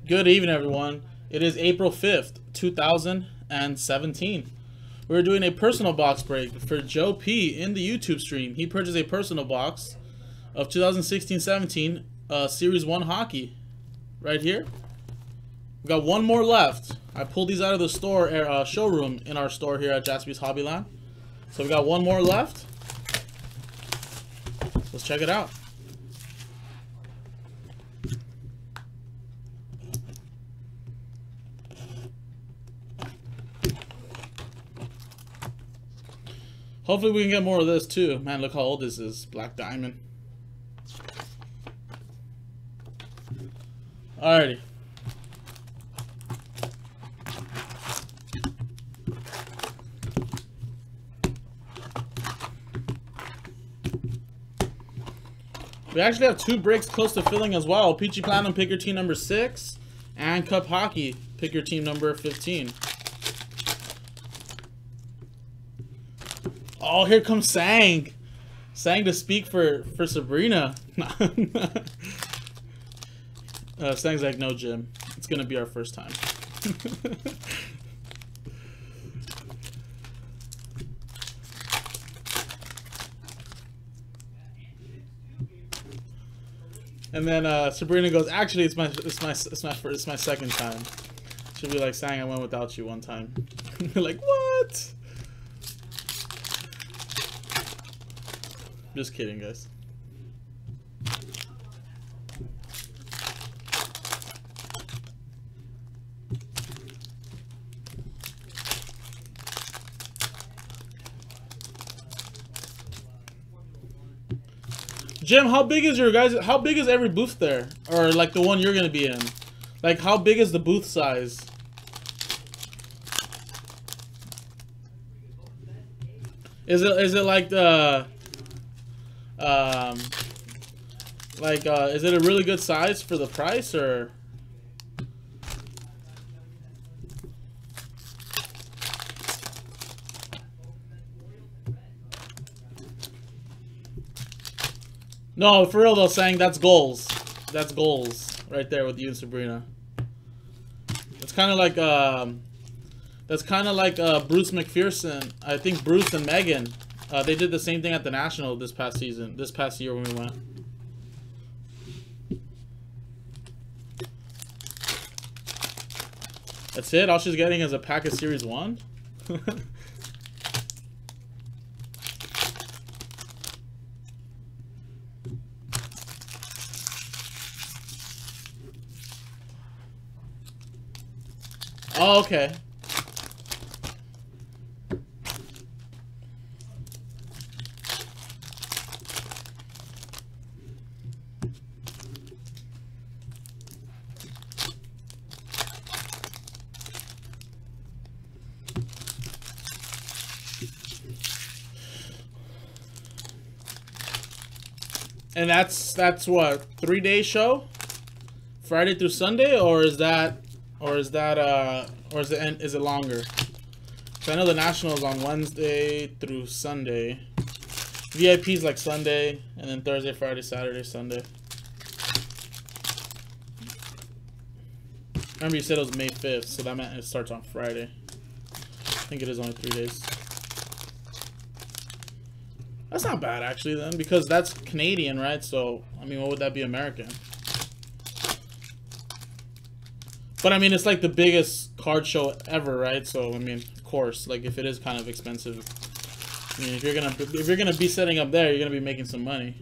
Good evening, everyone. It is April 5th, 2017. We're doing a personal box break for Joe P in the YouTube stream. He purchased a personal box of 2016-17 Series 1 hockey right here. We got one more left. I pulled these out of the store showroom in our store here at Jaspy's HobbyLand. So we got one more left. Let's check it out. Hopefully we can get more of this too. Man, look how old this is. Black Diamond. Alrighty. We actually have two breaks close to filling as well. Peachy Platinum, pick your team number 6. And Cup Hockey, pick your team number 15. Oh, here comes Sang. Sang to speak for Sabrina. Sang's like, no, Jim. It's going to be our first time. And then Sabrina goes, actually, it's my second time. She'll be like, Sang, I went without you one time. Like, what? Just kidding, guys. Jim, how big is your guys? How big is every booth there, or like the one you're gonna be in? Like, how big is the booth size? Is it like the is it a really good size for the price, or? No, for real though, Sang, that's goals. That's goals right there with you and Sabrina. It's kind of like Bruce McPherson. I think Bruce and Megan. They did the same thing at the National this past year when we went. That's it? All she's getting is a pack of Series 1? Oh, okay. And that's what, 3-day show? Friday through Sunday, or is it longer? So I know the National is on Wednesday through Sunday. VIP's like Sunday, and then Thursday, Friday, Saturday, Sunday. Remember you said it was May 5th, so that meant it starts on Friday. I think it is only 3 days. That's not bad, actually, then, because that's Canadian, right? So, I mean, what would that be American? But, I mean, it's like the biggest card show ever, right? So, I mean, of course, like, if it is kind of expensive, I mean, if you're gonna be setting up there, you're gonna be making some money.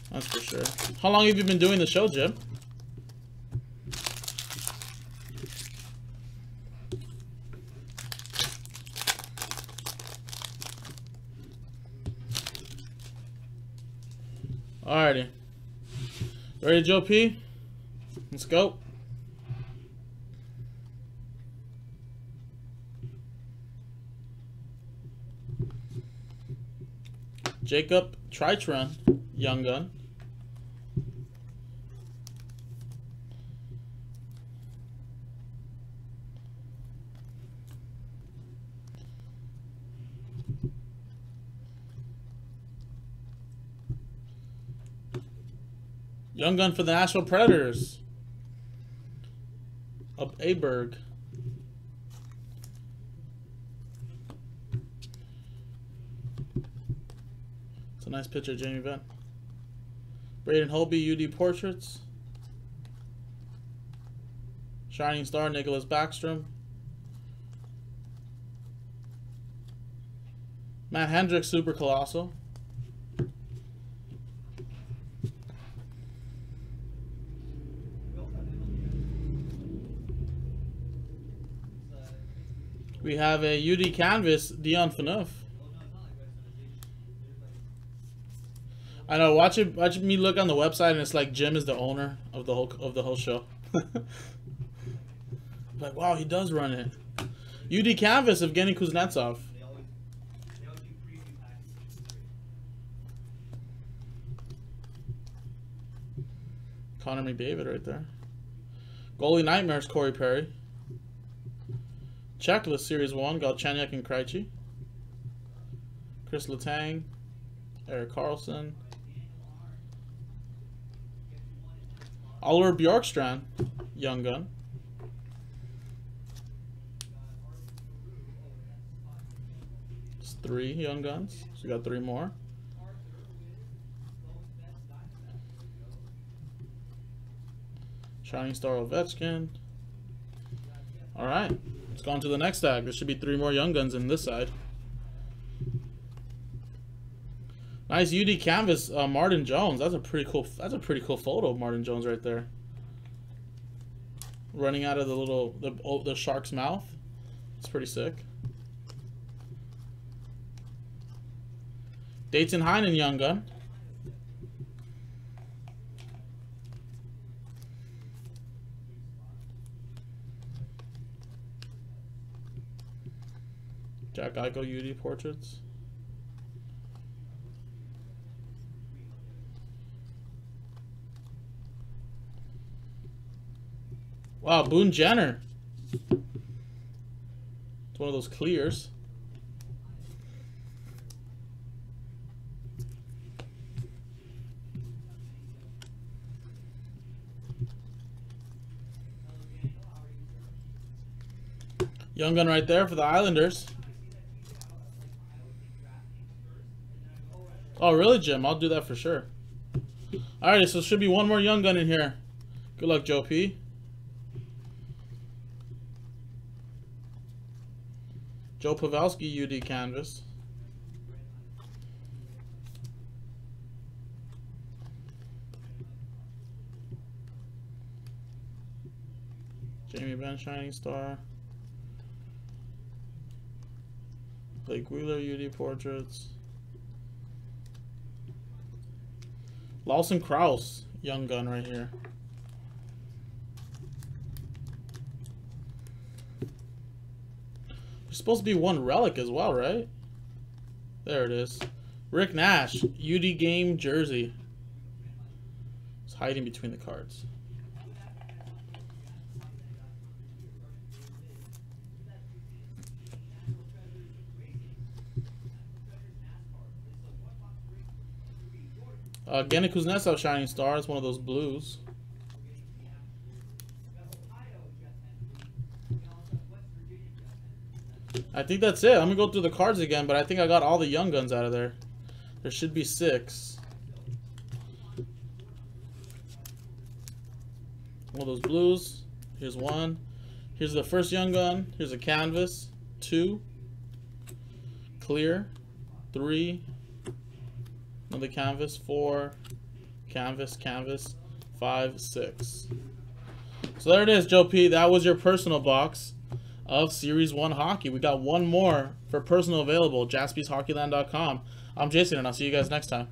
That's for sure. How long have you been doing the show, Jim? Alrighty. Ready, Joe P? Let's go. Jacob Tritron, Young Gun. Young gun for the Nashville Predators. Aberg. It's a nice picture of Jamie Benn. Braden Holby, UD Portraits. Shining Star, Nicholas Backstrom. Matt Hendricks, Super Colossal. We have a UD Canvas, Dion Phaneuf. I know. Watch me look on the website, and it's like Jim is the owner of the whole show. Like, wow, he does run it. UD Canvas of Evgeny Kuznetsov. Connor McDavid right there. Goalie Nightmares, Corey Perry. Checklist Series 1, Galchenyuk and Krejci. Chris Letang. Erik Karlsson. Oliver Bjorkstrand, Young Gun. It's 3 Young Guns. So we got 3 more. Shining Star Ovechkin. Alright. Let's go on to the next tag. There should be 3 more Young Guns in this side. Nice UD Canvas, Martin Jones. That's a pretty cool photo of Martin Jones right there. Running out of the shark's mouth. It's pretty sick. Dayton Heinen, Young Gun. Jack Eichel, UD Portraits. Wow, Boone Jenner. It's one of those clears. Young Gun right there for the Islanders. Oh, really, Jim? I'll do that for sure. Alrighty, so there should be 1 more Young Gun in here. Good luck, Joe P. Joe Pavelski, UD Canvas. Jamie Benn, Shining Star. Blake Wheeler, UD Portraits. Lawson Krause, Young Gun right here. There's supposed to be 1 relic as well, right? There it is. Rick Nash, UD Game jersey. It's hiding between the cards. Evgeny Kuznetsov, Shining Star. It's one of those blues. I think that's it. I'm going to go through the cards again, but I think I got all the Young Guns out of there. There should be 6. One of those blues. Here's 1. Here's the first Young Gun. Here's a canvas. 2. Clear. 3. Another canvas. 4. Canvas. 5. 6. So there it is, Joe P. That was your personal box of Series 1 hockey. We got 1 more for personal available. JaspysHockeyLand.com. I'm Jason, and I'll see you guys next time.